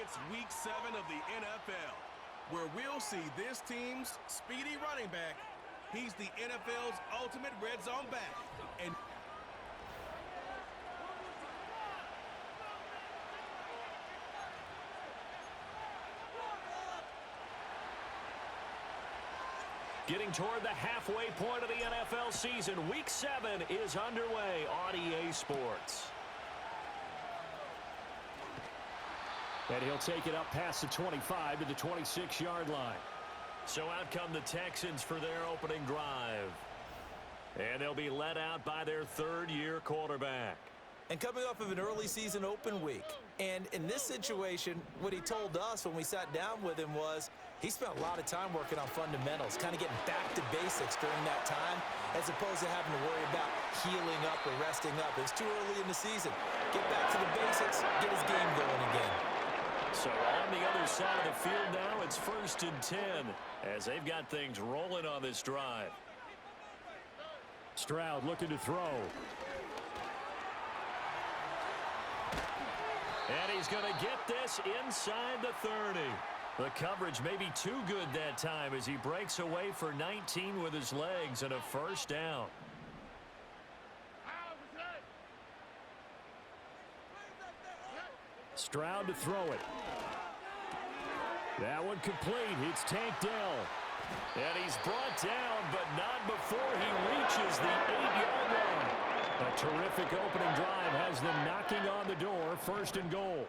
It's Week 7 of the NFL, where we'll see this team's speedy running back. He's the NFL's ultimate red zone back. And getting toward the halfway point of the NFL season, Week 7 is underway on EA Sports. And he'll take it up past the 25 to the 26-yard line. So out come the Texans for their opening drive. And they'll be led out by their third-year quarterback. And coming off of an early season open week. And in this situation, what he told us when we sat down with him was he spent a lot of time working on fundamentals, kind of getting back to basics during that time, as opposed to having to worry about healing up or resting up. It's too early in the season. Get back to the basics, get his game going again. So on the other side of the field now, it's 1st and 10 as they've got things rolling on this drive. Stroud looking to throw. And he's going to get this inside the 30. The coverage may be too good that time as he breaks away for 19 with his legs and a first down. Stroud to throw it. That one complete. It's Tank Dell. And he's brought down, but not before he reaches the 8-yard line. A terrific opening drive has them knocking on the door. 1st and goal.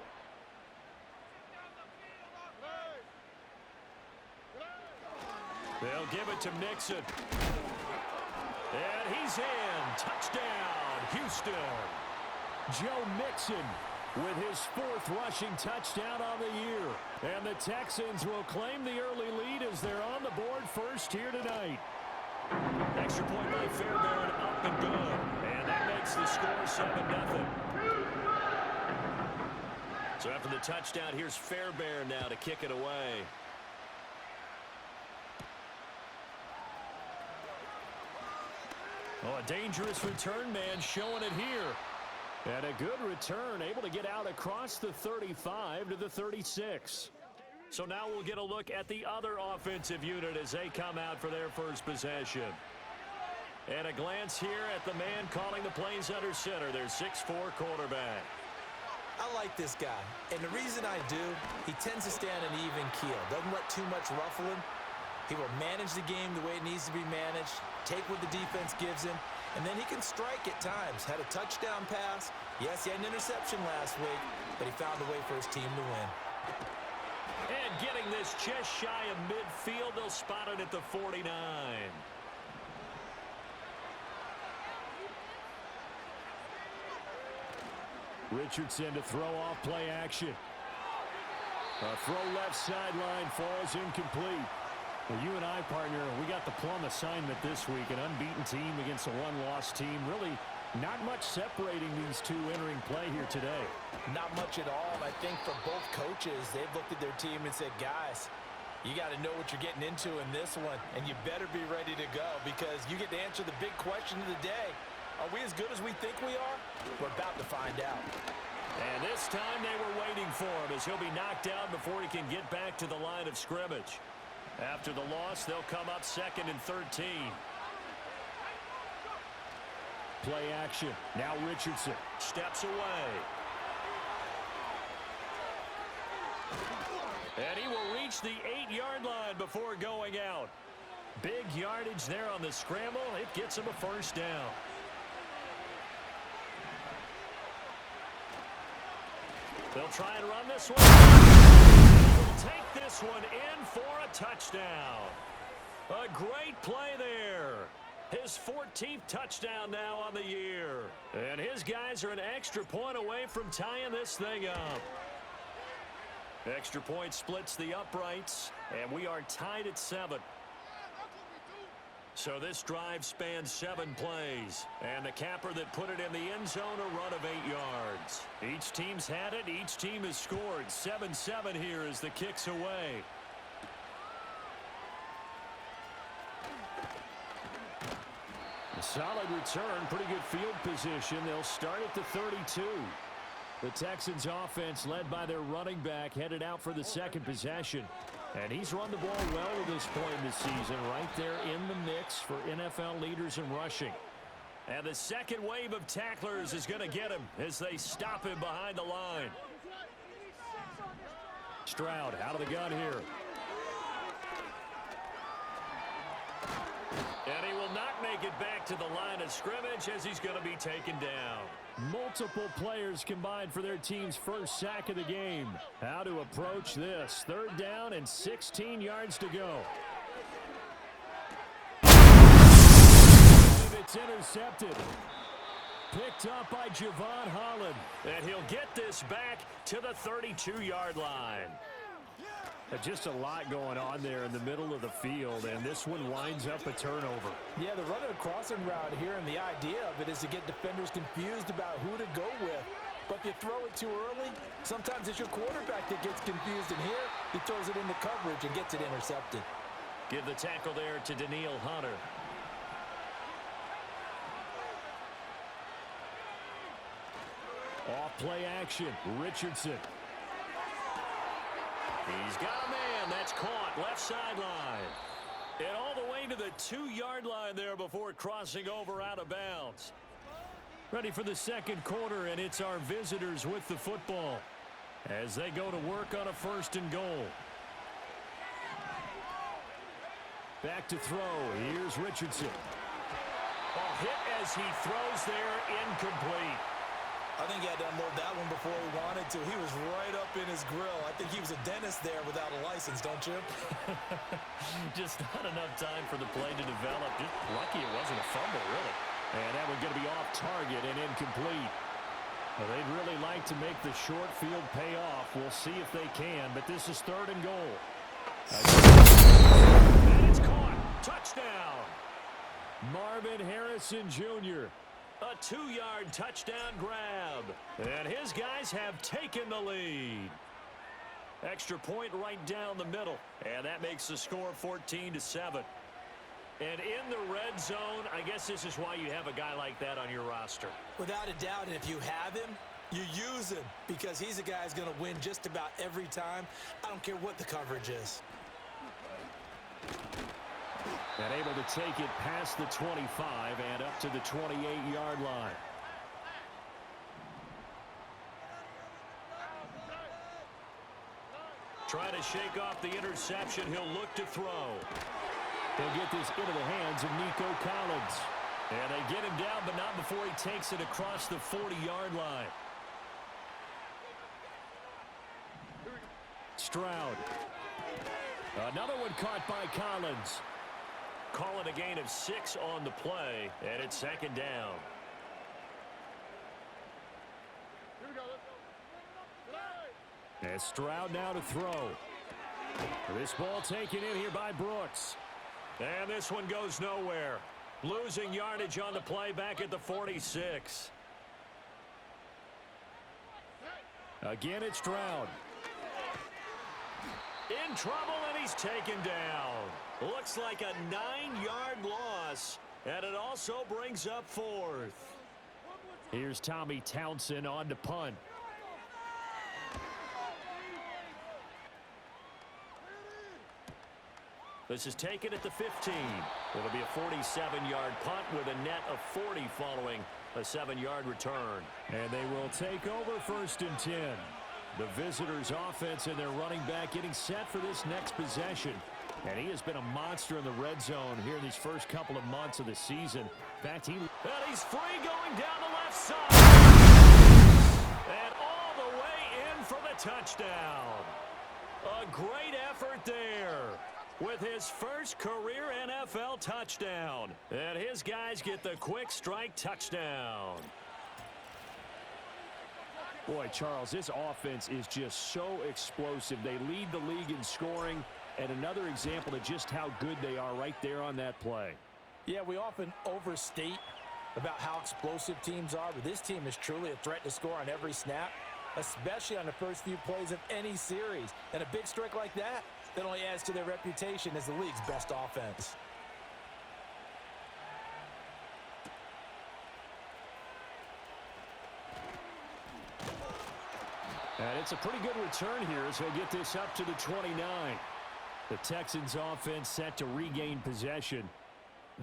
They'll give it to Mixon. And he's in. Touchdown, Houston. Joe Mixon with his 4th rushing touchdown on the year. And the Texans will claim the early lead as they're on the board first here tonight. Extra point by Fairbairn, up and good. And that makes the score 7-0. So after the touchdown, here's Fairbairn now to kick it away. Oh, a dangerous return man showing it here. And a good return, able to get out across the 35 to the 36. So now we'll get a look at the other offensive unit as they come out for their first possession. And a glance here at the man calling the plays under center, their 6'4" quarterback. I like this guy, and the reason I do, he tends to stay on an even keel. Doesn't let too much ruffle him. He will manage the game the way it needs to be managed, take what the defense gives him, and then he can strike at times. Had a touchdown pass. Yes, he had an interception last week, but he found a way for his team to win. And getting this just shy of midfield, they'll spot it at the 49. Richardson to throw off play action. A throw left sideline falls incomplete. Well, you and I, partner, we got the plum assignment this week. An unbeaten team against a one-loss team. Really not much separating these two entering play here today. Not much at all. I think for both coaches, they've looked at their team and said, guys, you got to know what you're getting into in this one, and you better be ready to go because you get to answer the big question of the day. Are we as good as we think we are? We're about to find out. And this time they were waiting for him as he'll be knocked down before he can get back to the line of scrimmage. After the loss, they'll come up 2nd and 13. Play action. Now Richardson steps away. And he will reach the 8-yard line before going out. Big yardage there on the scramble. It gets him a first down. They'll try and run this one. They'll take this one in for a touchdown. A great play there. His 14th touchdown now on the year. And his guys are an extra point away from tying this thing up. Extra point splits the uprights, and we are tied at 7. So this drive spans 7 plays. And the capper that put it in the end zone, a run of 8 yards. Each team's had it. Each team has scored. 7-7 here as the kick's away. A solid return. Pretty good field position. They'll start at the 32. The Texans offense led by their running back headed out for the second possession. And he's run the ball well to this point in the season, right there in the mix for NFL leaders in rushing. And the second wave of tacklers is going to get him as they stop him behind the line. Stroud out of the gun here. And he will not make it back to the line of scrimmage as he's going to be taken down. Multiple players combined for their team's first sack of the game. How to approach this? Third down and 16 yards to go. It's intercepted. Picked up by Javon Holland. And he'll get this back to the 32-yard line. Just a lot going on there in the middle of the field, and this one winds up a turnover. Yeah, they're running a crossing route here, and the idea of it is to get defenders confused about who to go with. But if you throw it too early, sometimes it's your quarterback that gets confused, and here he throws it into coverage and gets it intercepted. Give the tackle there to Danielle Hunter. Off play action, Richardson. He's got a man. That's caught. Left sideline. And all the way to the 2-yard line there before crossing over out of bounds. Ready for the second quarter, and it's our visitors with the football as they go to work on a 1st and goal. Back to throw. Here's Richardson. A hit as he throws there, incomplete. I think he had to unload that one before he wanted to. He was right up in his grill. I think he was a dentist there without a license, don't you? Just not enough time for the play to develop. Just lucky it wasn't a fumble, really. And that one's going to be off target and incomplete. Well, they'd really like to make the short field pay off. We'll see if they can, but this is 3rd and goal. And it's caught. Touchdown. Marvin Harrison Jr., a 2-yard touchdown grab. And his guys have taken the lead. Extra point right down the middle. And that makes the score 14-7. And in the red zone, I guess this is why you have a guy like that on your roster. Without a doubt, and if you have him, you use him because he's a guy who's going to win just about every time. I don't care what the coverage is. And able to take it past the 25 and up to the 28-yard line. Trying to shake off the interception. He'll look to throw. He'll get this into the hands of Nico Collins. And they get him down, but not before he takes it across the 40-yard line. Stroud. Another one caught by Collins. Call it a gain of 6 on the play, and it's 2nd down. And Stroud now to throw. This ball taken in here by Brooks. And this one goes nowhere. Losing yardage on the play back at the 46. Again, it's Stroud. In trouble, and he's taken down. Looks like a 9-yard loss, and it also brings up 4th. Here's Tommy Townsend on to punt. This is taken at the 15. It'll be a 47-yard punt with a net of 40 following a 7-yard return. And they will take over 1st and 10. The visitors' offense and their running back getting set for this next possession. And he has been a monster in the red zone here in these first couple of months of the season. In fact, he's free going down the left side. And all the way in for the touchdown. A great effort there with his first career NFL touchdown. And his guys get the quick strike touchdown. Boy, Charles, this offense is just so explosive. They lead the league in scoring, and another example of just how good they are right there on that play. Yeah, we often overstate about how explosive teams are, but this team is truly a threat to score on every snap, especially on the first few plays of any series. And a big strike like that only adds to their reputation as the league's best offense. And it's a pretty good return here as he'll get this up to the 29. The Texans offense set to regain possession.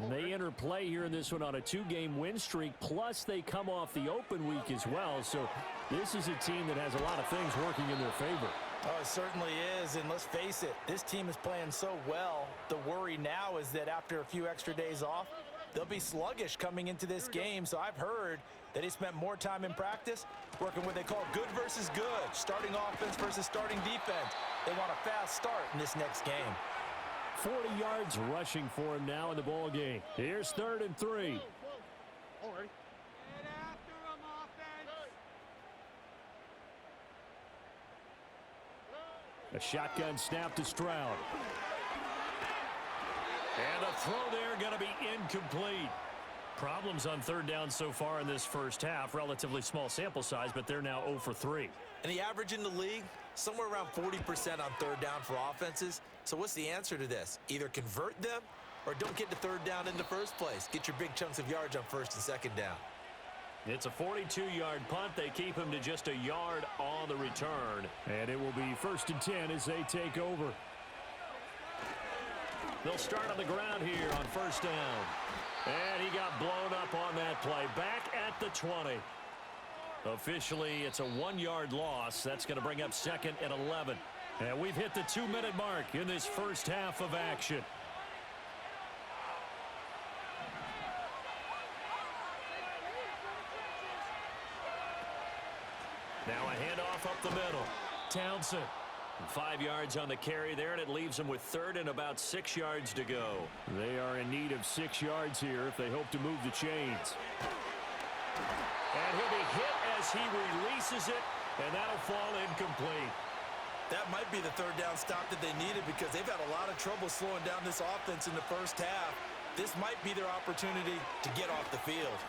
And they enter play here in this one on a 2-game win streak, plus they come off the open week as well. So this is a team that has a lot of things working in their favor. Oh, it certainly is, and let's face it, this team is playing so well. The worry now is that after a few extra days off, they'll be sluggish coming into this game. So I've heard that he spent more time in practice working what they call good versus good, starting offense versus starting defense. They want a fast start in this next game. 40 yards rushing for him now in the ball game. Here's 3rd and 3. A shotgun snap to Stroud. And the throw there going to be incomplete. Problems on 3rd down so far in this first half. Relatively small sample size, but they're now 0 for 3. And the average in the league, somewhere around 40% on 3rd down for offenses. So what's the answer to this? Either convert them or don't get to 3rd down in the first place. Get your big chunks of yards on 1st and 2nd down. It's a 42-yard punt. They keep him to just a yard on the return. And it will be 1st and 10 as they take over. They'll start on the ground here on 1st down. And he got blown up on that play. Back at the 20. Officially, it's a 1-yard loss. That's going to bring up 2nd and 11. And we've hit the 2-minute mark in this first half of action. Now a handoff up the middle. Townsend. 5 yards on the carry there, and it leaves them with 3rd and about 6 yards to go. They are in need of 6 yards here if they hope to move the chains. And he'll be hit as he releases it, and that'll fall incomplete. That might be the 3rd down stop that they needed because they've had a lot of trouble slowing down this offense in the first half. This might be their opportunity to get off the field.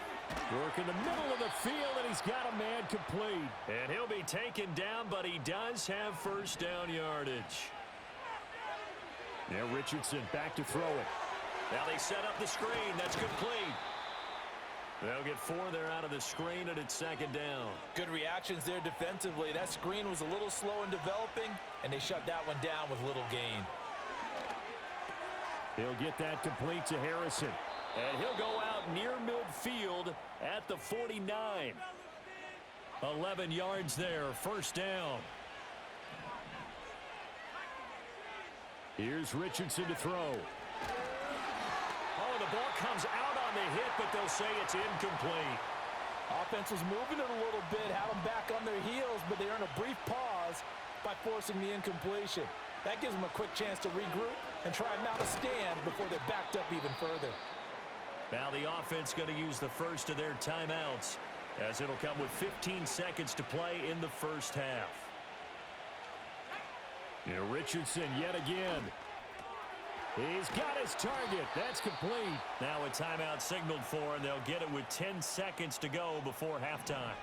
Work in the middle of the field, and he's got a man complete. And he'll be taken down, but he does have 1st down yardage. Now Richardson back to throw it. Now they set up the screen. That's complete. They'll get 4 there out of the screen, and it's 2nd down. Good reactions there defensively. That screen was a little slow in developing, and they shut that one down with little gain. He'll get that complete to Harrison. And he'll go out near midfield at the 49. 11 yards there, 1st down. Here's Richardson to throw. Oh, the ball comes out on the hit, but they'll say it's incomplete. Offense was moving it a little bit, had them back on their heels, but they earn a brief pause by forcing the incompletion. That gives them a quick chance to regroup and try and mount a stand before they're backed up even further. Now the offense going to use the first of their timeouts as it'll come with 15 seconds to play in the first half. Now Richardson yet again. He's got his target. That's complete. Now a timeout signaled for, and they'll get it with 10 seconds to go before halftime.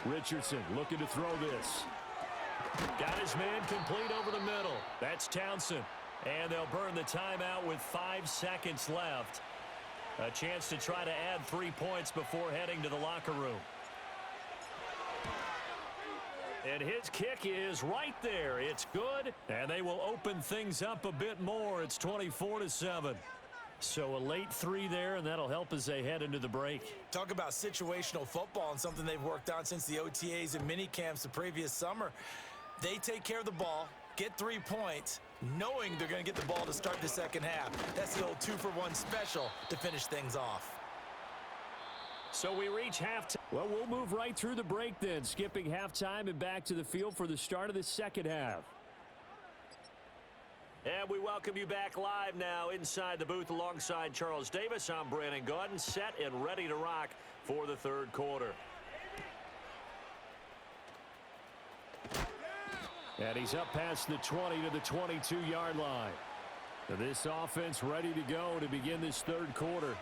Richardson looking to throw this. Got his man complete over the middle. That's Townsend. And they'll burn the timeout with 5 seconds left. A chance to try to add 3 points before heading to the locker room. And his kick is right there. It's good, and they will open things up a bit more. It's 24-7. So a late 3 there, and that'll help as they head into the break. Talk about situational football and something they've worked on since the OTAs and mini camps the previous summer. They take care of the ball, get 3 points, knowing they're going to get the ball to start the second half. That's the old 2-for-1 special to finish things off. So we reach halftime. Well, we'll move right through the break then, skipping halftime and back to the field for the start of the second half. And we welcome you back live now inside the booth alongside Charles Davis. I'm Brandon Gaudin, set and ready to rock for the third quarter. And he's up past the 20 to the 22-yard line. And this offense ready to go to begin this third quarter.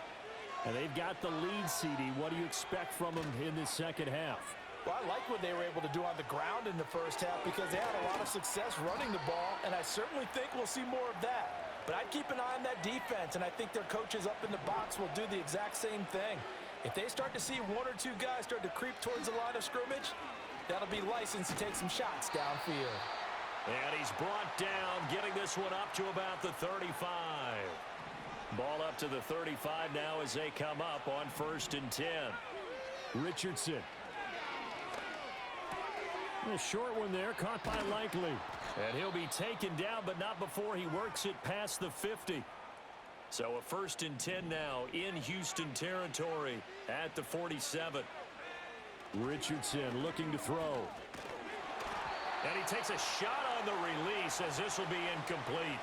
And they've got the lead, CD. What do you expect from them in this second half? Well, I like what they were able to do on the ground in the first half because they had a lot of success running the ball, and I certainly think we'll see more of that. But I'd keep an eye on that defense, and I think their coaches up in the box will do the exact same thing. If they start to see one or two guys start to creep towards the line of scrimmage, that'll be license to take some shots downfield. And he's brought down, getting this one up to about the 35. Ball up to the 35 now as they come up on 1st and 10. Richardson. A short one there, caught by Likely. And he'll be taken down, but not before he works it past the 50. So a 1st and 10 now in Houston territory at the 47. Richardson looking to throw. And he takes a shot on the release as this will be incomplete.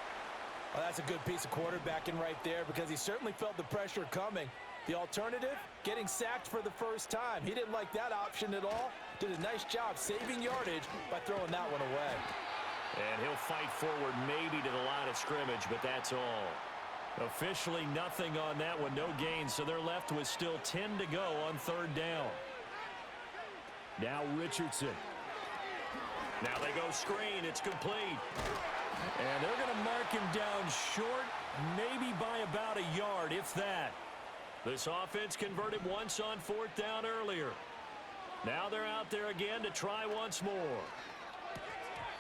Well, that's a good piece of quarterbacking right there because he certainly felt the pressure coming. The alternative, getting sacked for the first time. He didn't like that option at all. Did a nice job saving yardage by throwing that one away. And he'll fight forward maybe to the line of scrimmage, but that's all. Officially nothing on that one, no gain, so they're left with still 10 to go on 3rd down. Now Richardson. Now they go screen, it's complete. And they're going to mark him down short, maybe by about a yard, if that. This offense converted once on 4th down earlier. Now they're out there again to try once more.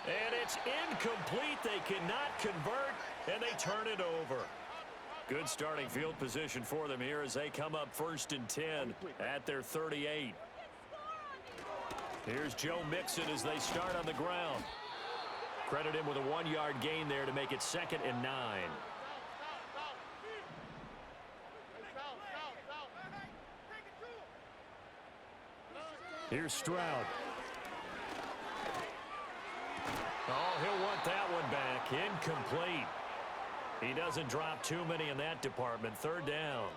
And it's incomplete. They cannot convert, and they turn it over. Good starting field position for them here as they come up 1st and 10 at their 38. Here's Joe Mixon as they start on the ground. Credit him with a 1-yard gain there to make it 2nd and 9. Here's Stroud. Oh, he'll want that one back. Incomplete. He doesn't drop too many in that department. 3rd down.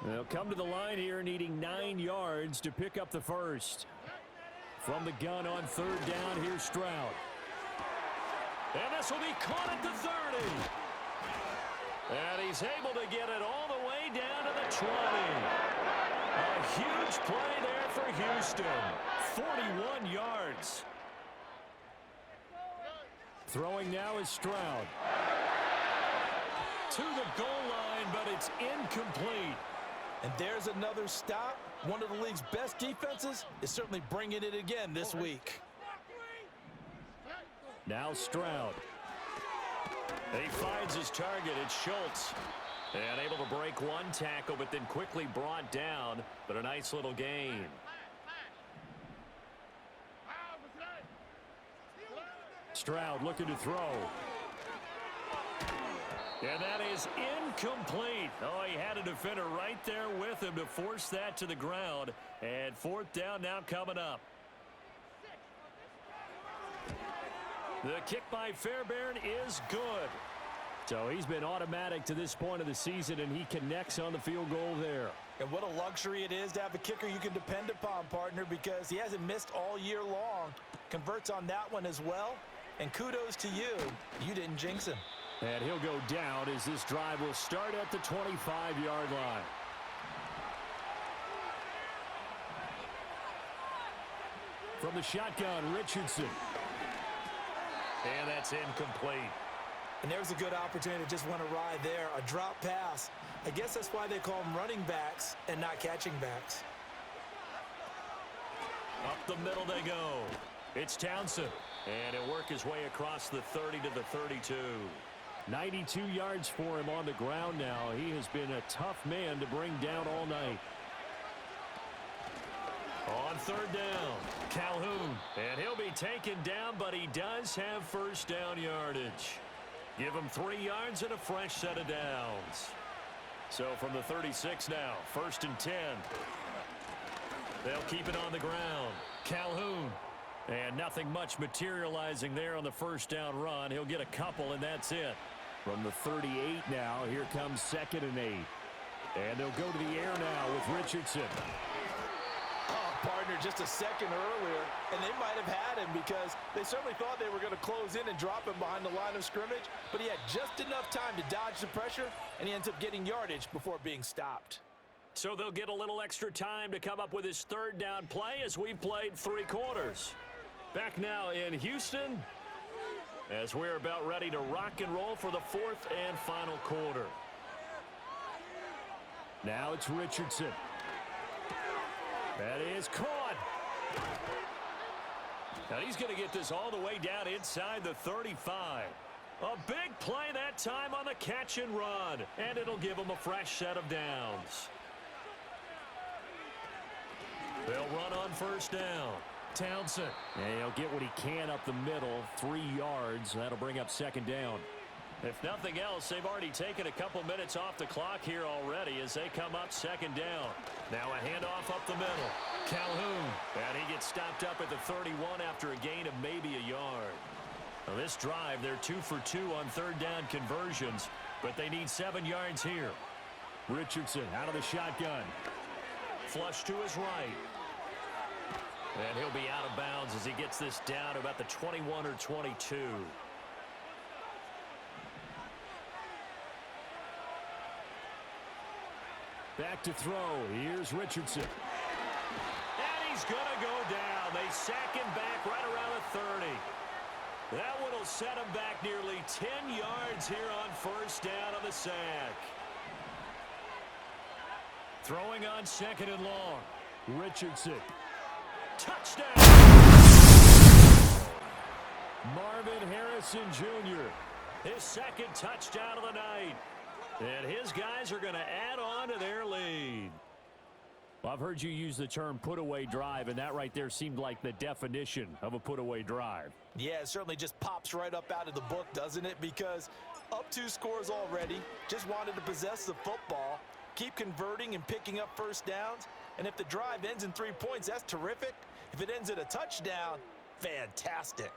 They'll come to the line here needing 9 yards to pick up the first. From the gun on 3rd down, here's Stroud. And this will be caught at the 30. And he's able to get it all the way down to the 20. A huge play there for Houston. 41 yards. Throwing now is Stroud. To the goal line, but it's incomplete. And there's another stop. One of the league's best defenses is certainly bringing it again this week. Now Stroud. He finds his target. It's Schultz. And able to break one tackle, but then quickly brought down. But a nice little gain. Stroud looking to throw. And that is incomplete. Oh, he had a defender right there with him to force that to the ground. And 4th down now coming up. The kick by Fairbairn is good. So he's been automatic to this point of the season, and he connects on the field goal there. And what a luxury it is to have a kicker you can depend upon, partner, because he hasn't missed all year long. Converts on that one as well. And kudos to you. You didn't jinx him. And he'll go down as this drive will start at the 25-yard line. From the shotgun, Richardson. And that's incomplete. And there's a good opportunity to just went awry there. A drop pass. I guess that's why they call them running backs and not catching backs. Up the middle they go. It's Townsend. And he'll work his way across the 30 to the 32. 92 yards for him on the ground now. He has been a tough man to bring down all night. On 3rd down, Calhoun. And he'll be taken down, but he does have 1st down yardage. Give him 3 yards and a fresh set of downs. So from the 36 now, 1st and 10. They'll keep it on the ground. Calhoun. And nothing much materializing there on the 1st down run. He'll get a couple, and that's it. From the 38 now, here comes 2nd and 8. And they'll go to the air now with Richardson. Oh, partner, just a second earlier, and they might have had him because they certainly thought they were going to close in and drop him behind the line of scrimmage, but he had just enough time to dodge the pressure, and he ends up getting yardage before being stopped. So they'll get a little extra time to come up with his 3rd down play as we've played 3 quarters. Back now in Houston as we're about ready to rock and roll for the 4th and final quarter. Now it's Richardson. That is caught. And he's going to get this all the way down inside the 35. A big play that time on the catch and run. And it'll give him a fresh set of downs. They'll run on first down. Townsend. And he'll get what he can up the middle. 3 yards. That'll bring up second down. If nothing else, they've already taken a couple minutes off the clock here already as they come up second down. Now a handoff up the middle. Calhoun. And he gets stopped up at the 31 after a gain of maybe a yard. Now this drive, they're 2 for 2 on third down conversions, but they need 7 yards here. Richardson out of the shotgun. Flush to his right. And he'll be out of bounds as he gets this down to about the 21 or 22. Back to throw. Here's Richardson. And he's going to go down. They sack him back right around the 30. That one will set him back nearly 10 yards here on first down on the sack. Throwing on second and long. Richardson. Touchdown! Marvin Harrison Jr. His second touchdown of the night. And his guys are going to add on to their lead. Well, I've heard you use the term put-away drive, and that right there seemed like the definition of a put-away drive. Yeah, it certainly just pops right up out of the book, doesn't it? Because up 2 scores already, just wanted to possess the football, keep converting and picking up first downs. And if the drive ends in 3 points, that's terrific. If it ends in a touchdown, fantastic.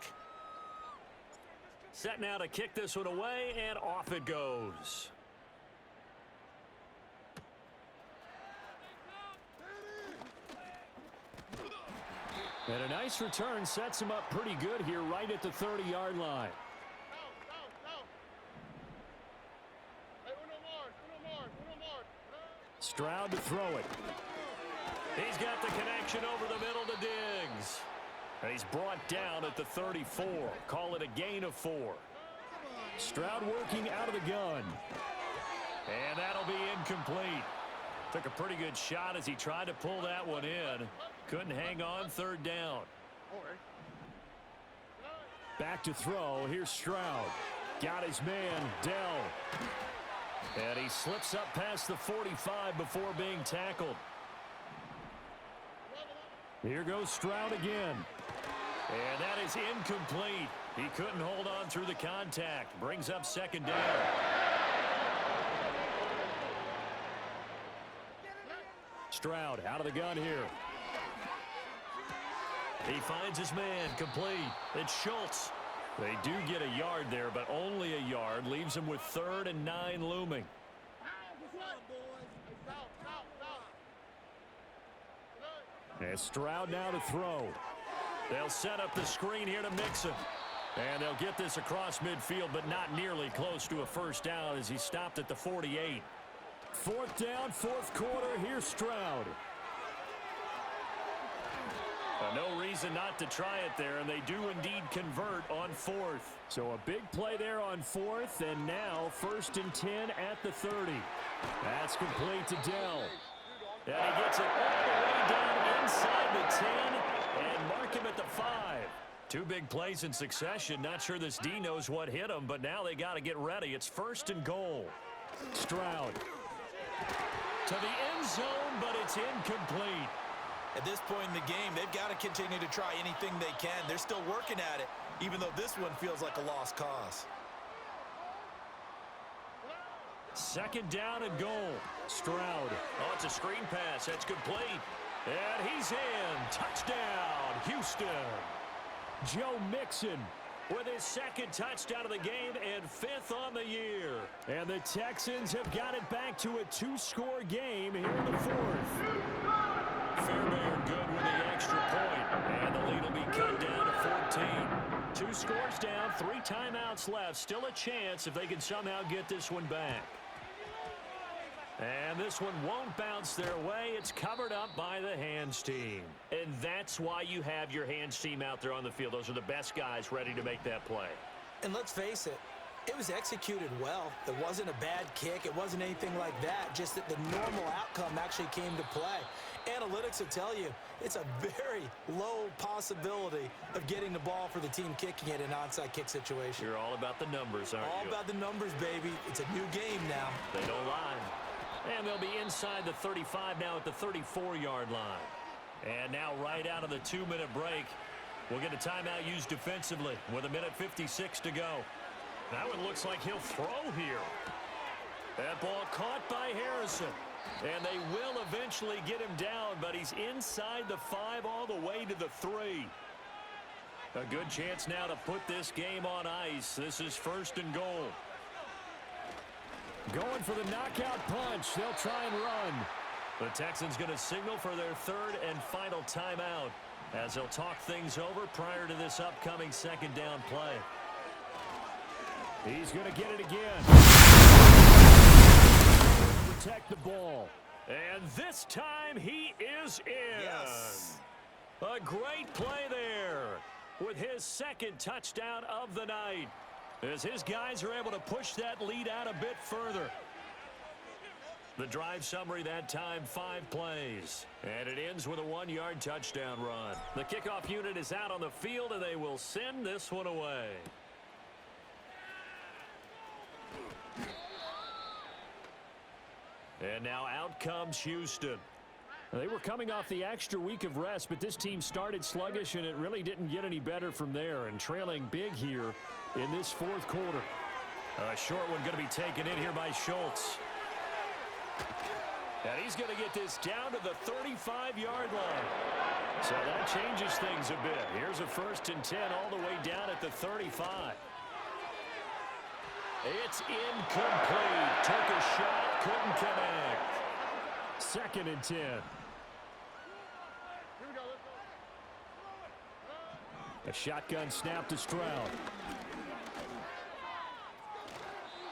Set now to kick this one away, and off it goes. And a nice return sets him up pretty good here right at the 30-yard line. Stroud to throw it. He's got the connection over the middle to Diggs. And he's brought down at the 34. Call it a gain of 4. Stroud working out of the gun. And that'll be incomplete. Took a pretty good shot as he tried to pull that one in. Couldn't hang on third down. Back to throw. Here's Stroud. Got his man, Dell. And he slips up past the 45 before being tackled. Here goes Stroud again. And that is incomplete. He couldn't hold on through the contact. Brings up second down. Stroud out of the gun here. He finds his man, complete. It's Schultz. They do get a yard there, but only a yard. Leaves him with 3rd and 9 looming. And Stroud now to throw. They'll set up the screen here to Mixon. And they'll get this across midfield, but not nearly close to a first down as he stopped at the 48. 4th down, 4th quarter. Here's Stroud. No reason not to try it there, and they do indeed convert on 4th. So a big play there on 4th, and now 1st and 10 at the 30. That's complete to Dell. And he gets it all the way down inside the 10 and mark him at the 5. 2 big plays in succession. Not sure this D knows what hit him, but now they got to get ready. It's 1st and goal. Stroud. To the end zone, but it's incomplete. At this point in the game, they've got to continue to try anything they can. They're still working at it, even though this one feels like a lost cause. 2nd down and goal. Stroud. Oh, it's a screen pass. That's complete. And he's in. Touchdown, Houston. Joe Mixon with his 2nd touchdown of the game and 5th on the year. And the Texans have got it back to a 2-score game here in the 4th. Fairbairn good with the extra point. And the lead will be cut down to 14. 2 scores down, 3 timeouts left. Still a chance if they can somehow get this one back. And this one won't bounce their way. It's covered up by the hands team. And that's why you have your hands team out there on the field. Those are the best guys ready to make that play. And let's face it, It was executed well. It wasn't a bad kick. It wasn't anything like that. Just that the normal outcome actually came to play. Analytics will tell you it's a very low possibility of getting the ball for the team kicking it in an onside kick situation. You're all about the numbers, aren't you? All about the numbers, baby. It's a new game now. They don't lie. And they'll be inside the 35 now at the 34-yard line. And now right out of the 2-minute break, we'll get a timeout used defensively with 1:56 to go. That one looks like he'll throw here. That ball caught by Harrison. And they will eventually get him down, but he's inside the 5 all the way to the 3. A good chance now to put this game on ice. This is 1st and goal. Going for the knockout punch. They'll try and run. The Texans going to signal for their 3rd and final timeout as they'll talk things over prior to this upcoming 2nd down play. He's going to get it again. Protect the ball. And this time he is in. Yes. A great play there with his 2nd touchdown of the night as his guys are able to push that lead out a bit further. The drive summary that time, 5 plays. And it ends with a 1-yard touchdown run. The kickoff unit is out on the field, and they will send this one away. And now out comes Houston. They were coming off the extra week of rest, but this team started sluggish, and it really didn't get any better from there, and trailing big here in this 4th quarter. A short one going to be taken in here by Schultz. And he's going to get this down to the 35-yard line. So that changes things a bit. Here's a 1st and 10 all the way down at the 35. It's incomplete. Took a shot, couldn't connect. 2nd and 10. A shotgun snap to Stroud.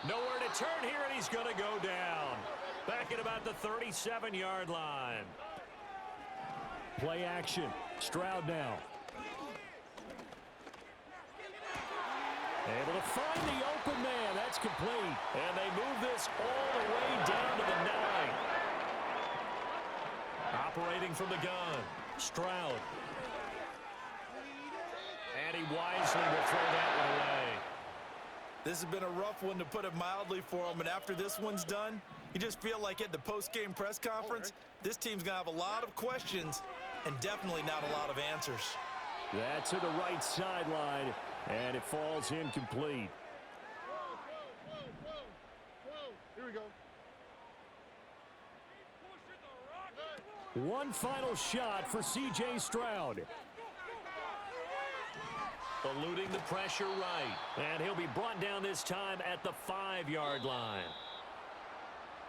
Nowhere to turn here, and he's going to go down. Back at about the 37-yard line. Play action. Stroud now. Able to find the open man. That's complete. And they move this all the way down to the 9. Operating from the gun, Stroud. And he wisely will throw that one away. This has been a rough one, to put it mildly, for him. And after this one's done, you just feel like at the post-game press conference, this team's going to have a lot of questions and definitely not a lot of answers. That's to the right sideline, and it falls incomplete. Here we go. One final shot for C.J. Stroud. Eluding the pressure right. And he'll be brought down this time at the 5-yard line.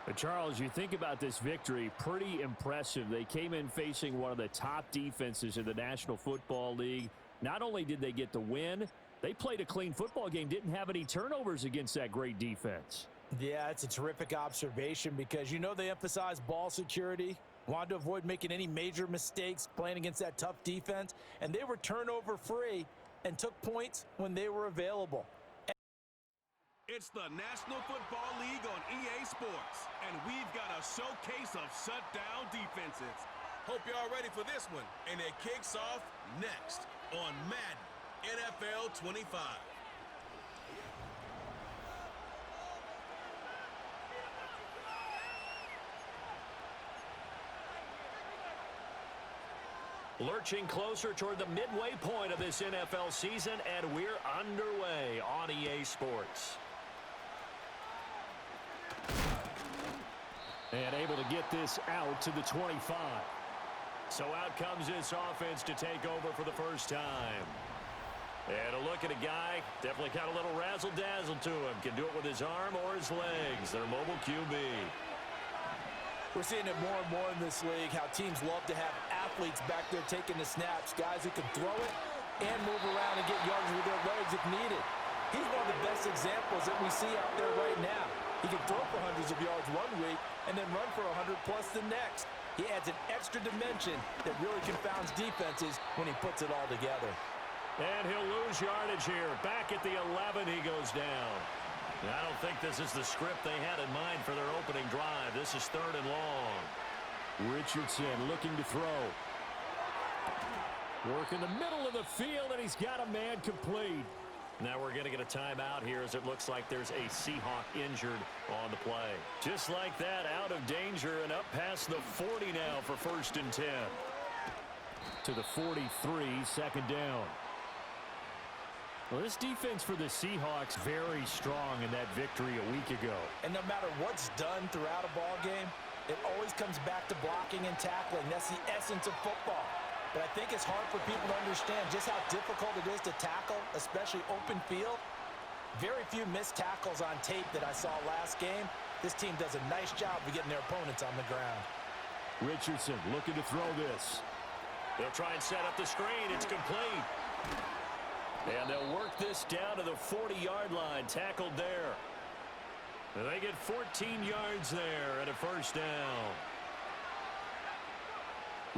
But Charles, you think about this victory, pretty impressive. They came in facing one of the top defenses in the National Football League. Not only did they get the win, they played a clean football game, didn't have any turnovers against that great defense. Yeah, it's a terrific observation, because you know they emphasize ball security, wanted to avoid making any major mistakes playing against that tough defense, and they were turnover free and took points when they were available. It's the National Football League on EA Sports, and we've got a showcase of shutdown defenses. Hope y'all ready for this one, and it kicks off next on Madden NFL 25. Lurching closer toward the midway point of this NFL season, and we're underway on EA Sports. And able to get this out to the 25. So out comes this offense to take over for the first time. And a look at a guy, definitely got a little razzle-dazzle to him. Can do it with his arm or his legs. Their mobile QB. We're seeing it more and more in this league, how teams love to have athletes back there taking the snaps, guys who can throw it and move around and get yards with their legs if needed. He's one of the best examples that we see out there right now. He can throw for hundreds of yards one week and then run for 100+ the next. He adds an extra dimension that really confounds defenses when he puts it all together. And he'll lose yardage here. Back at the 11 he goes down. I don't think this is the script they had in mind for their opening drive. This is 3rd and long. Richardson looking to throw. Work in the middle of the field, and he's got a man complete. Now we're going to get a timeout here as it looks like there's a Seahawk injured on the play. Just like that, out of danger and up past the 40 now for 1st and 10. To the 43, 2nd down. Well, this defense for the Seahawks very strong in that victory a week ago. And no matter what's done throughout a ball game, it always comes back to blocking and tackling. That's the essence of football. But I think it's hard for people to understand just how difficult it is to tackle, especially open field. Very few missed tackles on tape that I saw last game. This team does a nice job of getting their opponents on the ground. Richardson looking to throw this. They'll try and set up the screen. It's complete. And they'll work this down to the 40-yard line. Tackled there. And they get 14 yards there and a 1st down.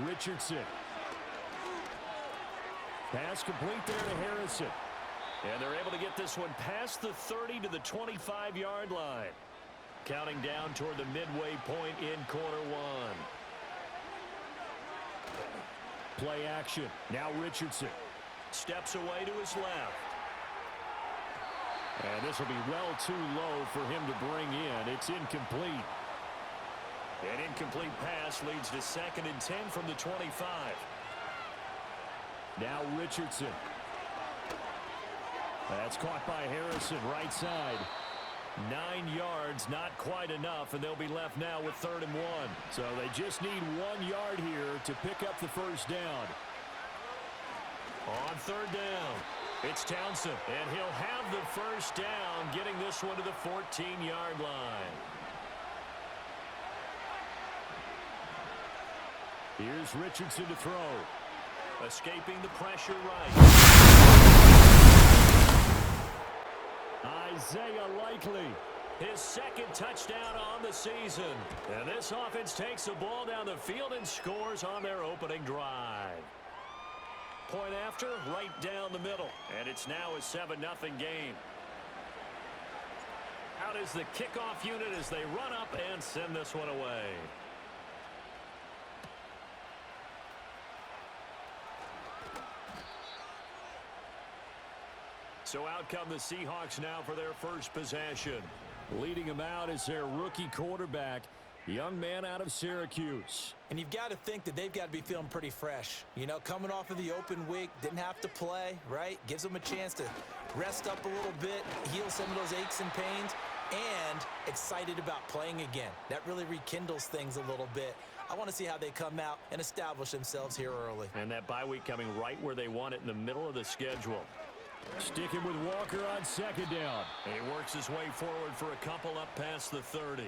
Richardson. Pass complete there to Harrison. And they're able to get this one past the 30 to the 25-yard line. Counting down toward the midway point in quarter 1. Play action. Now Richardson. Steps away to his left. And this will be well too low for him to bring in. It's incomplete. An incomplete pass leads to 2nd and 10 from the 25. Now Richardson. That's caught by Harrison, right side. 9 yards, not quite enough, and they'll be left now with 3rd and 1. So they just need 1 yard here to pick up the 1st down. On 3rd down, it's Townsend, and he'll have the 1st down, getting this one to the 14-yard line. Here's Richardson to throw. Escaping the pressure right. Isaiah Likely. His 2nd touchdown on the season. And this offense takes the ball down the field and scores on their opening drive. Point after, right down the middle. And it's now a 7-0 game. Out is the kickoff unit as they run up and send this one away. So out come the Seahawks now for their first possession. Leading them out is their rookie quarterback, young man out of Syracuse. And you've got to think that they've got to be feeling pretty fresh. You know, coming off of the open week, didn't have to play, right? Gives them a chance to rest up a little bit, heal some of those aches and pains, and excited about playing again. That really rekindles things a little bit. I want to see how they come out and establish themselves here early. And that bye week coming right where they want it in the middle of the schedule. Sticking with Walker on 2nd down. And he works his way forward for a couple up past the 30.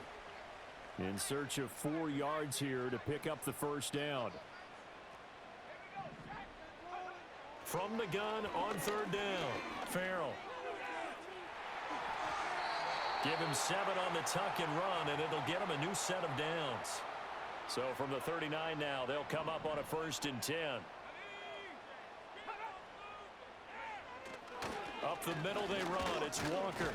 In search of 4 yards here to pick up the 1st down. From the gun on 3rd down, Farrell. Give him 7 on the tuck and run, and it'll get him a new set of downs. So from the 39 now, they'll come up on a 1st and 10. Up the middle they run. It's Walker.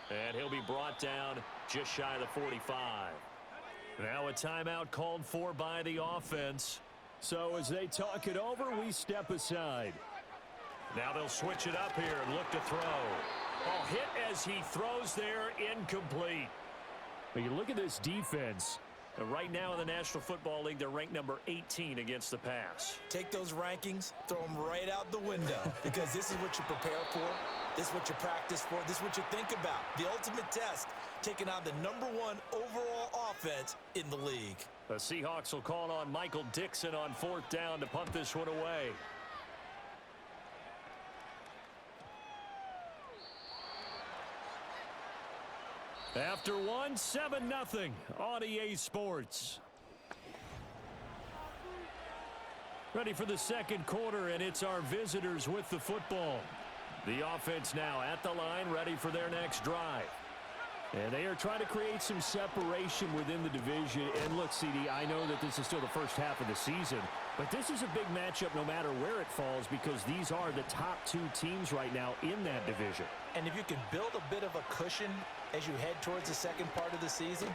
And he'll be brought down just shy of the 45. Now a timeout called for by the offense. So as they talk it over, we step aside. Now they'll switch it up here and look to throw. Oh, hit as he throws there, incomplete. But you look at this defense. And right now in the National Football League, they're ranked number 18 against the pass. Take those rankings, throw them right out the window, because this is what you prepare for. This is what you practice for. This is what you think about. The ultimate test, taking on the #1 overall offense in the league. The Seahawks will call on Michael Dixon on 4th down to punt this one away. After one, 7-0 on EA Sports. Ready for the 2nd quarter, and it's our visitors with the football. The offense now at the line, ready for their next drive. And they are trying to create some separation within the division. And look, CD, I know that this is still the first half of the season, but this is a big matchup no matter where it falls because these are the top two teams right now in that division. And if you can build a bit of a cushion as you head towards the second part of the season,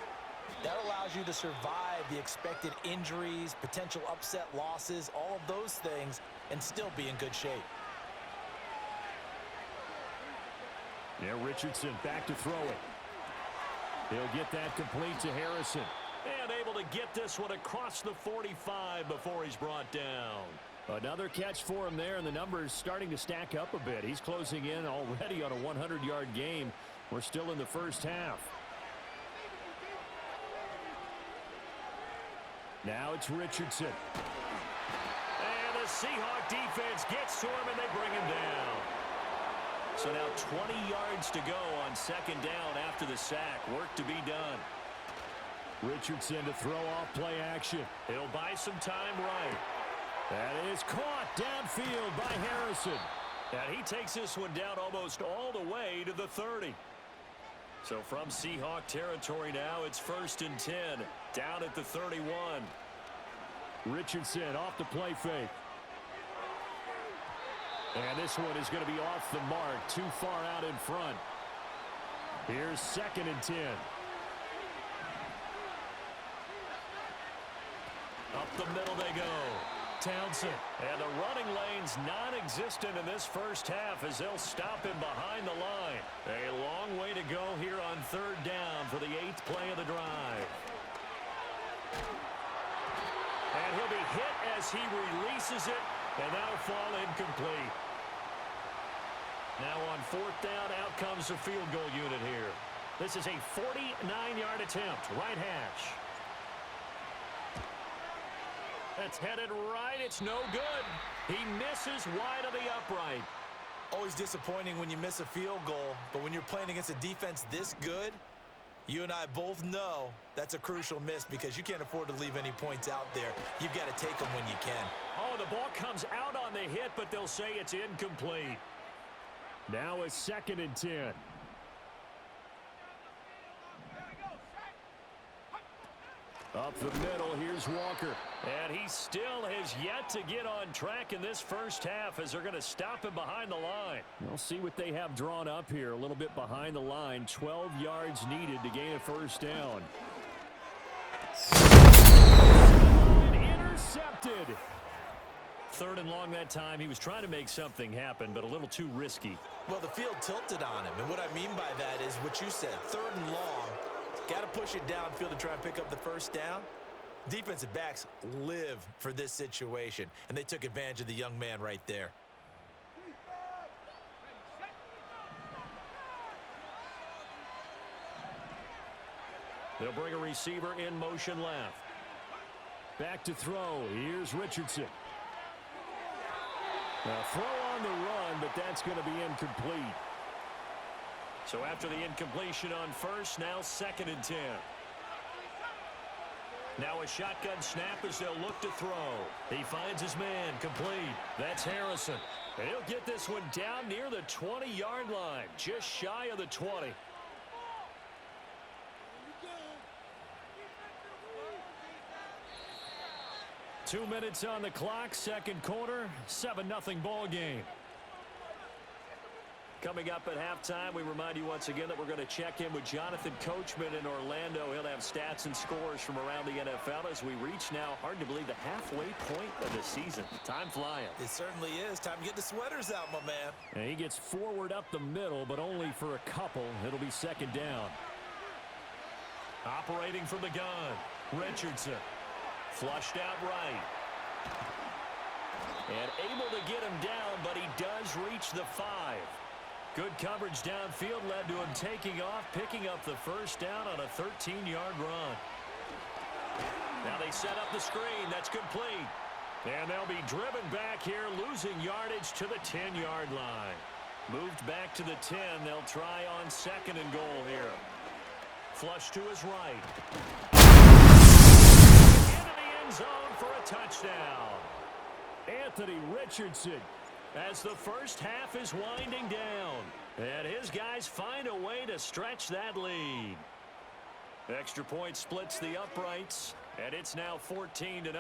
that allows you to survive the expected injuries, potential upset losses, all of those things, and still be in good shape. Yeah, Richardson back to throw it. He'll get that complete to Harrison. And able to get this one across the 45 before he's brought down. Another catch for him there, and the numbers starting to stack up a bit. He's closing in already on a 100-yard game. We're still in the first half. Now it's Richardson. And the Seahawk defense gets to him, and they bring him down. So now 20 yards to go on second down after the sack. Work to be done. Richardson to throw off play action. He'll buy some time right. That is caught downfield by Harrison. And he takes this one down almost all the way to the 30. So from Seahawk territory now, it's 1st and 10. Down at the 31. Richardson off the play fake. And this one is going to be off the mark, too far out in front. Here's 2nd and 10. Up the middle they go. Townsend. And the running lane's non-existent in this first half as they'll stop him behind the line. A long way to go here on 3rd down for the 8th play of the drive. And he'll be hit as he releases it, and that'll fall incomplete. Now on 4th down, out comes the field goal unit here. This is a 49-yard attempt, right hash. That's headed right. It's no good. He misses wide of the upright. Always disappointing when you miss a field goal, but when you're playing against a defense this good, you and I both know that's a crucial miss because you can't afford to leave any points out there. You've got to take them when you can. Oh, the ball comes out on the hit, but they'll say it's incomplete. Now it's 2nd and 10. Up the middle, here's Walker. And he still has yet to get on track in this first half as they're going to stop him behind the line. We'll see what they have drawn up here. A little bit behind the line. 12 yards needed to gain a 1st down. Intercepted. 3rd and long that time. He was trying to make something happen, but a little too risky. Well, the field tilted on him, and what I mean by that is what you said, 3rd and long. Got to push it downfield to try and pick up the 1st down. Defensive backs live for this situation, and they took advantage of the young man right there. They'll bring a receiver in motion left. Back to throw. Here's Richardson. Now throw on the run, but that's going to be incomplete. So after the incompletion on 1st, now 2nd and 10. Now a shotgun snap as they'll look to throw. He finds his man, complete. That's Harrison. And he'll get this one down near the 20-yard line, just shy of the 20. Two minutes on the clock, second quarter, 7-0 ball game. Coming up at halftime, we remind you once again that we're going to check in with Jonathan Coachman in Orlando. He'll have stats and scores from around the NFL as we reach now, hard to believe, the halfway point of the season. Time flying. It certainly is. Time to get the sweaters out, my man. And he gets forward up the middle, but only for a couple. It'll be 2nd down. Operating from the gun, Richardson. Flushed out right. And able to get him down, but he does reach the 5. Good coverage downfield led to him taking off, picking up the 1st down on a 13-yard run. Now they set up the screen. That's complete. And they'll be driven back here, losing yardage to the 10-yard line. Moved back to the 10. They'll try on 2nd and goal here. Flush to his right. Into the end zone for a touchdown. Anthony Richardson. as the first half is winding down. And his guys find a way to stretch that lead. Extra point splits the uprights, and it's now 14-0.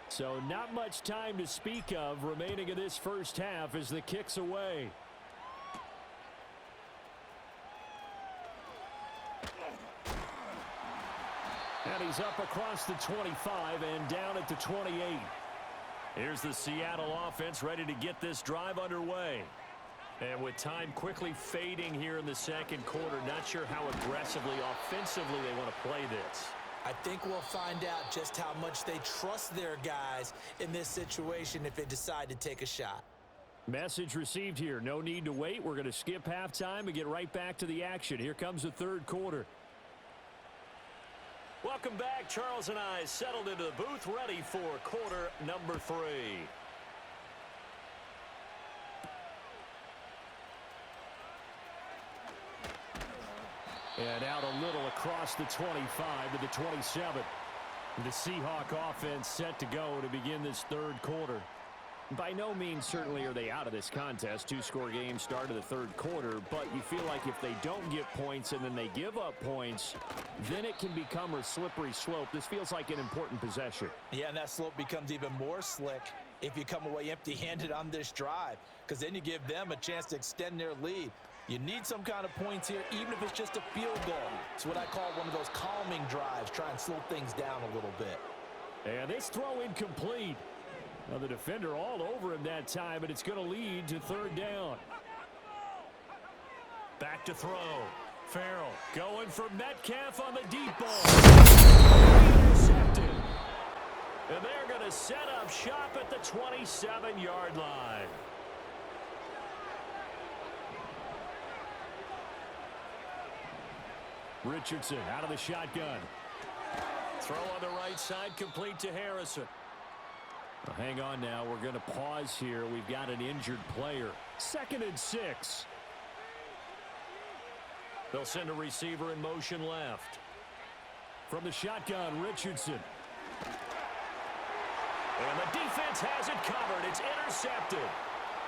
So not much time to speak of remaining in this first half as the kick's away. And he's up across the 25 and down at the 28. Here's the Seattle offense ready to get this drive underway. And with time quickly fading here in the second quarter, not sure how aggressively, offensively they want to play this. I think we'll find out just how much they trust their guys in this situation if they decide to take a shot. Message received here. No need to wait. We're going to skip halftime and get right back to the action. Here comes the third quarter. Welcome back. Charles and I settled into the booth ready for quarter number 3. And out a little across the 25 to the 27. The Seahawk offense set to go to begin this third quarter. By no means certainly are they out of this contest. Two-score game start of the third quarter, but you feel like if they don't get points and then they give up points, then it can become a slippery slope. This feels like an important possession. Yeah, and that slope becomes even more slick if you come away empty-handed on this drive, because then you give them a chance to extend their lead. You need some kind of points here, even if it's just a field goal. It's what I call one of those calming drives, try and slow things down a little bit. And this throw incomplete. Now the defender all over him that time, but it's going to lead to third down. Back to throw. Farrell going for Metcalf on the deep ball. Intercepted. And they're going to set up shop at the 27-yard line. Richardson out of the shotgun. Throw on the right side, complete to Harrison. Well, hang on now. We're going to pause here. We've got an injured player. 2nd and 6. They'll send a receiver in motion left. From the shotgun, Richardson. And the defense has it covered. It's intercepted.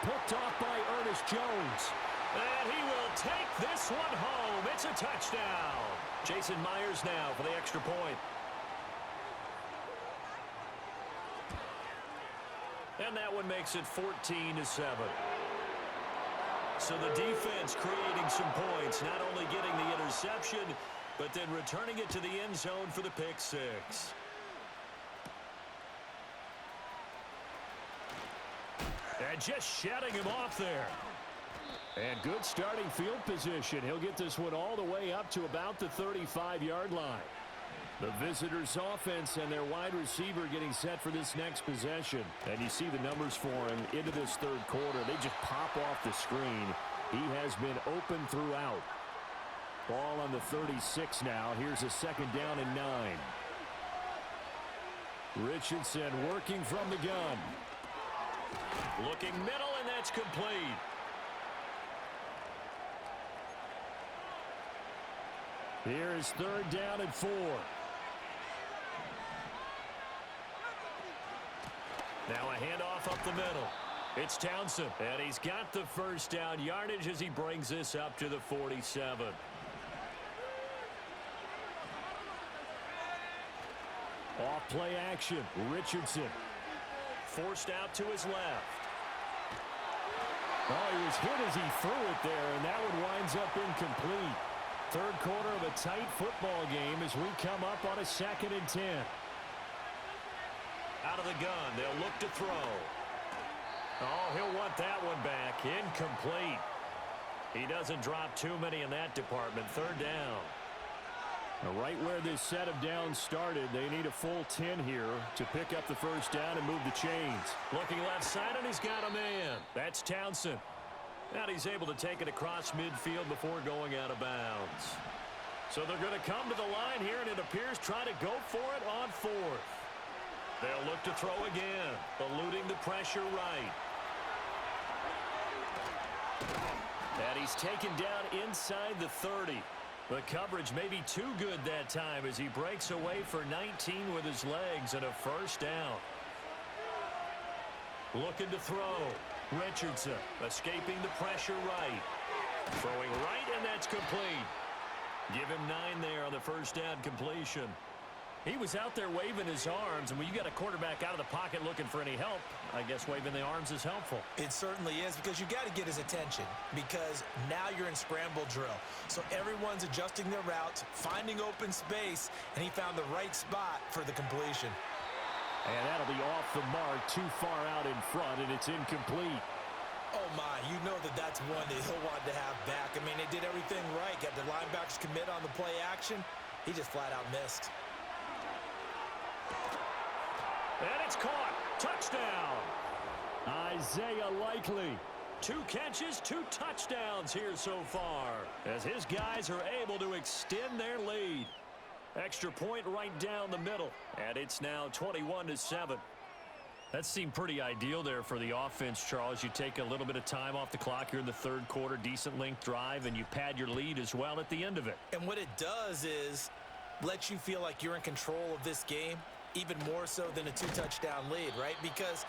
Picked off by Ernest Jones. And he will take this one home. It's a touchdown. Jason Myers now for the extra point. And that one makes it 14-7. So the defense creating some points, not only getting the interception, but then returning it to the end zone for the pick six. And just shutting him off there. And good starting field position. He'll get this one all the way up to about the 35-yard line. The visitors' offense and their wide receiver getting set for this next possession. And you see the numbers for him into this third quarter. They just pop off the screen. He has been open throughout. Ball on the 36 now. Here's a 2nd down and 9. Richardson working from the gun. Looking middle, and that's complete. Here is 3rd down and 4. Now a handoff up the middle. It's Townsend, and he's got the first down yardage as he brings this up to the 47. Off play action, Richardson. Forced out to his left. Oh, he was hit as he threw it there, and that one winds up incomplete. Third quarter of a tight football game as we come up on a 2nd and 10. Out of the gun, they'll look to throw. Oh, he'll want that one back. Incomplete. He doesn't drop too many in that department. 3rd down. Now, right where this set of downs started, they need a full 10 here to pick up the first down and move the chains. Looking left side, and he's got a man. That's Townsend. And he's able to take it across midfield before going out of bounds. So they're going to come to the line here, and it appears try to go for it on 4th. They'll look to throw again, eluding the pressure right. And he's taken down inside the 30. The coverage may be too good that time as he breaks away for 19 with his legs and a first down. Looking to throw. Richardson escaping the pressure right. Throwing right, and that's complete. Give him 9 there on the first down completion. He was out there waving his arms, and when you got a quarterback out of the pocket looking for any help, I guess waving the arms is helpful. It certainly is, because you got to get his attention, because now you're in scramble drill. So everyone's adjusting their routes, finding open space, and he found the right spot for the completion. And that'll be off the mark, too far out in front, and it's incomplete. Oh, my, you know that's one that he'll want to have back. I mean, they did everything right. Got the linebackers commit on the play action. He just flat out missed. And it's caught. Touchdown. Isaiah Likely. 2 catches, 2 touchdowns here so far, as his guys are able to extend their lead. Extra point right down the middle, and it's now 21-7. That seemed pretty ideal there for the offense, Charles. You take a little bit of time off the clock here in the third quarter, decent length drive, and you pad your lead as well at the end of it. And what it does is let you feel like you're in control of this game, even more so than a 2-touchdown lead, right? Because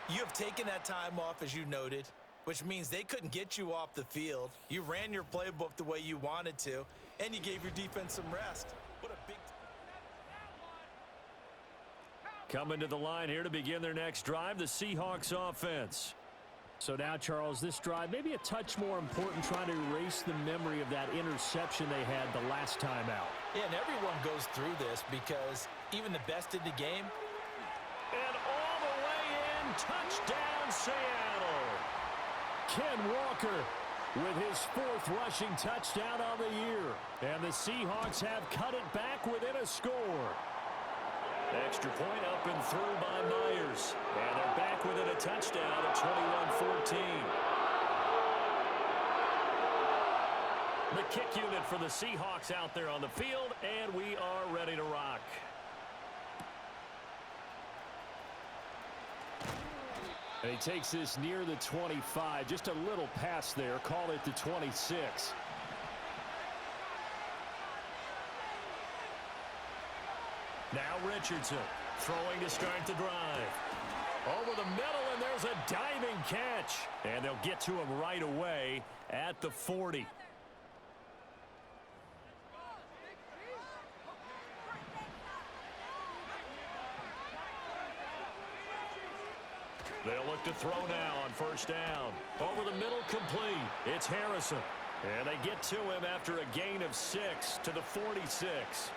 you have taken that time off, as you noted, which means they couldn't get you off the field. You ran your playbook the way you wanted to, and you gave your defense some rest. What a big... Coming to the line here to begin their next drive, the Seahawks offense. So now, Charles, this drive maybe a touch more important, trying to erase the memory of that interception they had the last time out. Yeah, and everyone goes through this because even the best in the game. And all the way in, touchdown Seattle. Ken Walker with his 4th rushing touchdown on the year. And the Seahawks have cut it back within a score. Extra point up and through by Myers. And they're back within a touchdown at 21-14. The kick unit for the Seahawks out there on the field, and we are ready to rock. And he takes this near the 25. Just a little pass there. Call it the 26. Now Richardson throwing to start the drive. Over the middle, and there's a diving catch. And they'll get to him right away at the 40. They'll look to throw now on first down. Over the middle, complete. It's Harrison. And they get to him after a gain of 6 to the 46.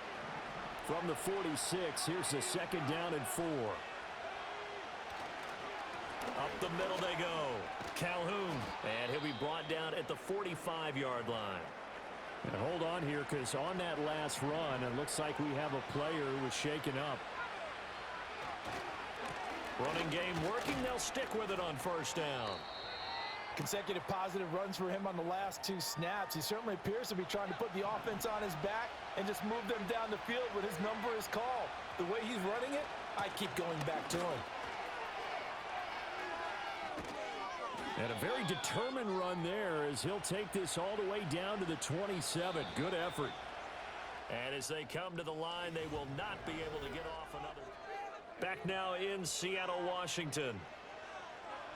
From the 46, here's the second down and 4. Up the middle they go. Calhoun. And he'll be brought down at the 45-yard line. And hold on here, because on that last run, it looks like we have a player who was shaken up. Running game working. They'll stick with it on first down. Consecutive positive runs for him on the last 2 snaps. He certainly appears to be trying to put the offense on his back and just move them down the field when his number is called. The way he's running it, I keep going back to him. And a very determined run there as he'll take this all the way down to the 27. Good effort. And as they come to the line, they will not be able to get off another. Back now in Seattle, Washington.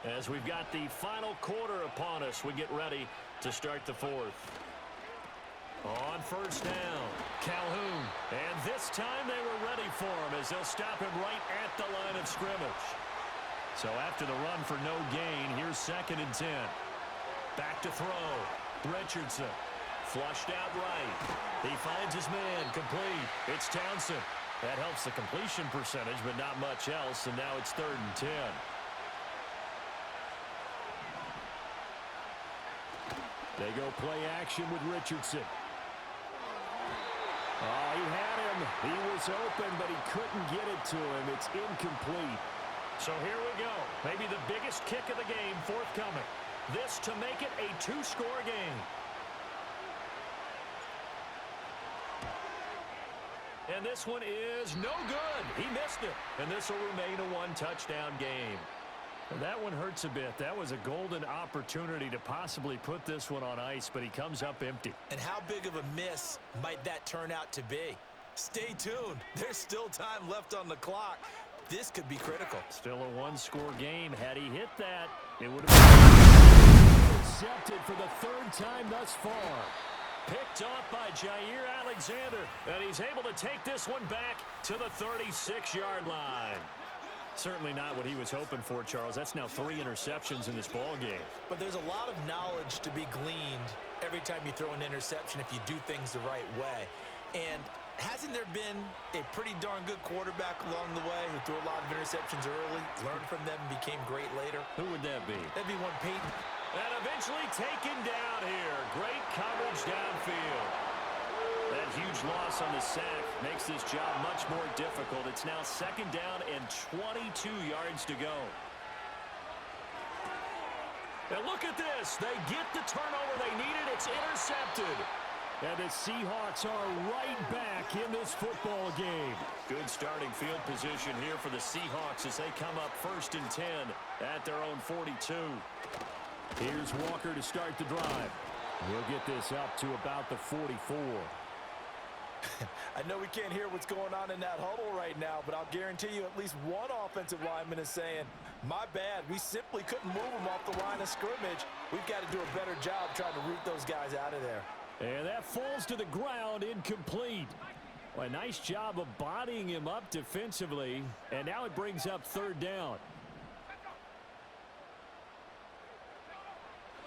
As we've got the final quarter upon us, we get ready to start the 4th. On first down, Calhoun. And this time they were ready for him as they'll stop him right at the line of scrimmage. So after the run for no gain, here's 2nd and 10. Back to throw. Richardson. Flushed out right. He finds his man, complete. It's Townsend. That helps the completion percentage, but not much else, and now it's 3rd and 10. They go play action with Richardson. Oh, he had him. He was open, but he couldn't get it to him. It's incomplete. So here we go. Maybe the biggest kick of the game forthcoming. This to make it a 2-score game. And this one is no good. He missed it. And this will remain a 1-touchdown game. And that one hurts a bit. That was a golden opportunity to possibly put this one on ice, but he comes up empty. And how big of a miss might that turn out to be? Stay tuned. There's still time left on the clock. This could be critical. Still a one-score game. Had he hit that, it would have been intercepted for the third time thus far. picked off by Jair Alexander. And he's able to take this one back to the 36-yard line. Certainly not what he was hoping for, Charles. That's now 3 interceptions in this ball game. But there's a lot of knowledge to be gleaned every time you throw an interception if you do things the right way. And hasn't there been a pretty darn good quarterback along the way who threw a lot of interceptions early, learned from them, and became great later? Who would that be? That'd be one Peyton. And eventually taken down here. Great coverage downfield. That huge loss on the sack makes this job much more difficult. It's now 2nd down and 22 yards to go. And look at this. They get the turnover they needed. It's intercepted. And the Seahawks are right back in this football game. Good starting field position here for the Seahawks as they come up 1st and 10 at their own 42. Here's Walker to start the drive. He'll get this up to about the 44. I know we can't hear what's going on in that huddle right now, but I'll guarantee you at least one offensive lineman is saying, my bad, we simply couldn't move them off the line of scrimmage. We've got to do a better job trying to root those guys out of there. And that falls to the ground, incomplete. Well, a nice job of bodying him up defensively, and now it brings up 3rd down.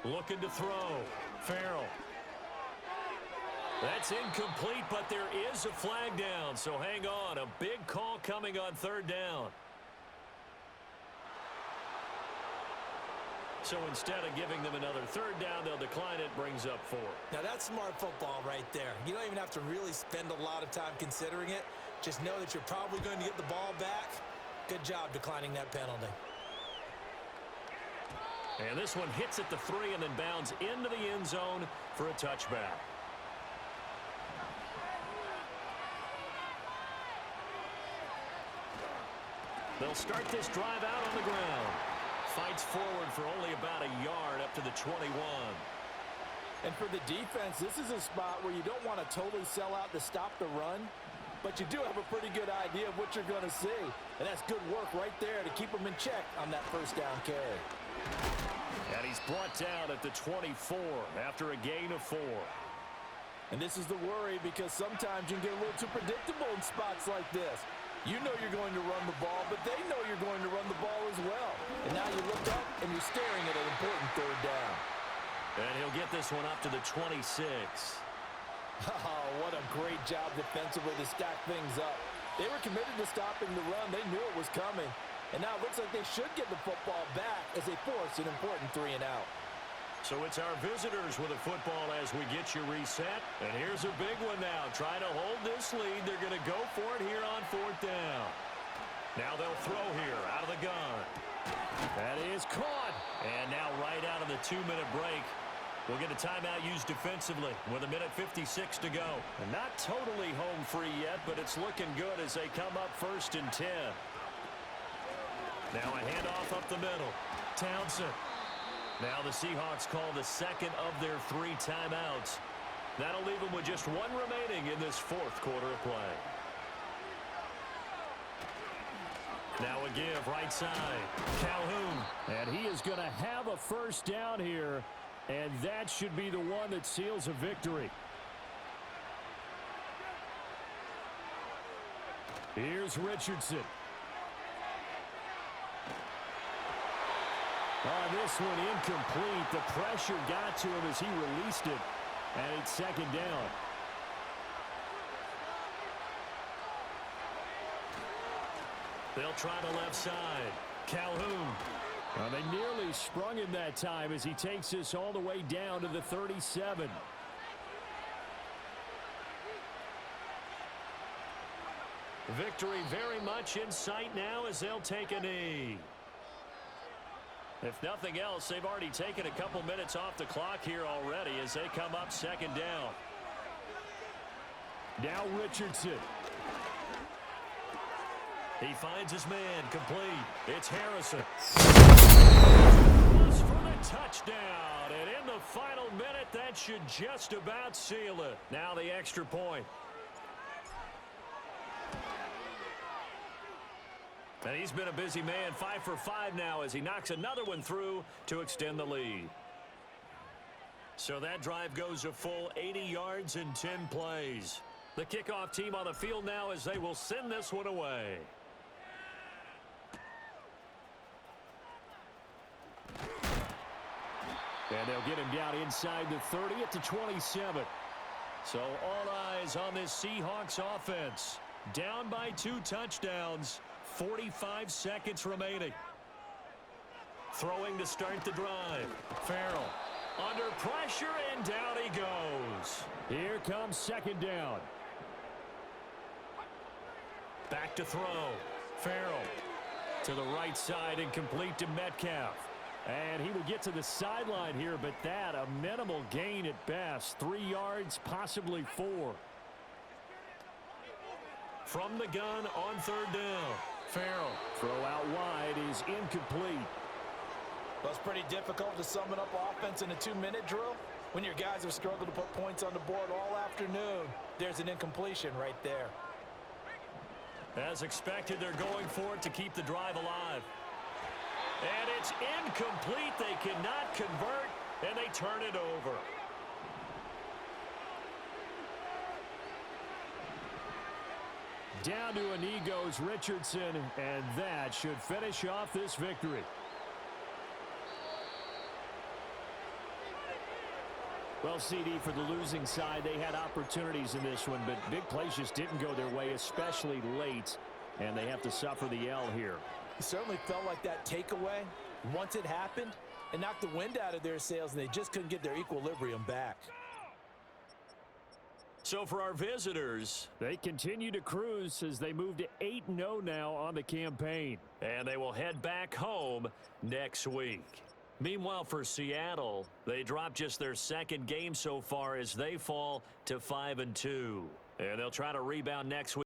Looking to throw. Farrell. That's incomplete, but there is a flag down, so hang on. A big call coming on 3rd down. So instead of giving them another 3rd down, they'll decline it, brings up 4. Now that's smart football right there. You don't even have to really spend a lot of time considering it. Just know that you're probably going to get the ball back. Good job declining that penalty. And this one hits at the 3 and then bounds into the end zone for a touchback. They'll start this drive out on the ground. Fights forward for only about a yard up to the 21. And for the defense, this is a spot where you don't want to totally sell out to stop the run, but you do have a pretty good idea of what you're going to see. And that's good work right there to keep them in check on that 1st down carry. And he's brought down at the 24 after a gain of 4. And this is the worry because sometimes you can get a little too predictable in spots like this. You know you're going to run the ball, but they know you're going to run the ball as well. And now you look up and you're staring at an important 3rd down. And he'll get this one up to the 26. Oh, what a great job defensively to stack things up. They were committed to stopping the run. They knew it was coming. And now it looks like they should get the football back as they force an important 3 and out. So it's our visitors with a football as we get you reset. And here's a big one now. Trying to hold this lead. They're going to go for it here on 4th down. Now they'll throw here out of the gun. That is caught. And now right out of the 2-minute break, we'll get a timeout used defensively with 1:56 to go. And not totally home free yet, but it's looking good as they come up 1st and 10. Now a handoff up the middle. Townsend. Now the Seahawks call the 2nd of their 3 timeouts. That'll leave them with just 1 remaining in this 4th quarter of play. Now a give right side. Calhoun. And he is going to have a 1st down here, and that should be the one that seals a victory. Here's Richardson. This one incomplete. The pressure got to him as he released it. And it's 2nd down. They'll try the left side. Calhoun. They nearly sprung him that time as he takes this all the way down to the 37. Victory very much in sight now as they'll take a knee. If nothing else, they've already taken a couple minutes off the clock here already as they come up 2nd down. Now Richardson. He finds his man complete. It's Harrison. For the touchdown. And in the final minute, that should just about seal it. Now the extra point. And he's been a busy man, 5 for 5 now as he knocks another one through to extend the lead. So that drive goes a full 80 yards in 10 plays. The kickoff team on the field now as they will send this one away. And they'll get him down inside the 30 at the 27. So all eyes on this Seahawks offense. Down by 2 touchdowns. 45 seconds remaining. Throwing to start the drive. Farrell under pressure, and down he goes. Here comes second down. Back to throw. Farrell to the right side and complete to Metcalf. And he will get to the sideline here, but that a minimal gain at best. 3 yards, possibly 4. From the gun on third down. Farrell. Throw out wide is incomplete. Well, it's pretty difficult to sum it up offense in a 2-minute drill. When your guys have struggled to put points on the board all afternoon, there's an incompletion right there. As expected, they're going for it to keep the drive alive. And it's incomplete. They cannot convert, and they turn it over. Down to a knee goes Richardson, and that should finish off this victory. Well, CD, for the losing side, they had opportunities in this one, but big plays just didn't go their way, especially late, and they have to suffer the L here. It certainly felt like that takeaway, once it happened, it knocked the wind out of their sails, and they just couldn't get their equilibrium back. So for our visitors, they continue to cruise as they move to 8-0 now on the campaign. And they will head back home next week. Meanwhile, for Seattle, they drop just their second game so far as they fall to 5-2. And they'll try to rebound next week.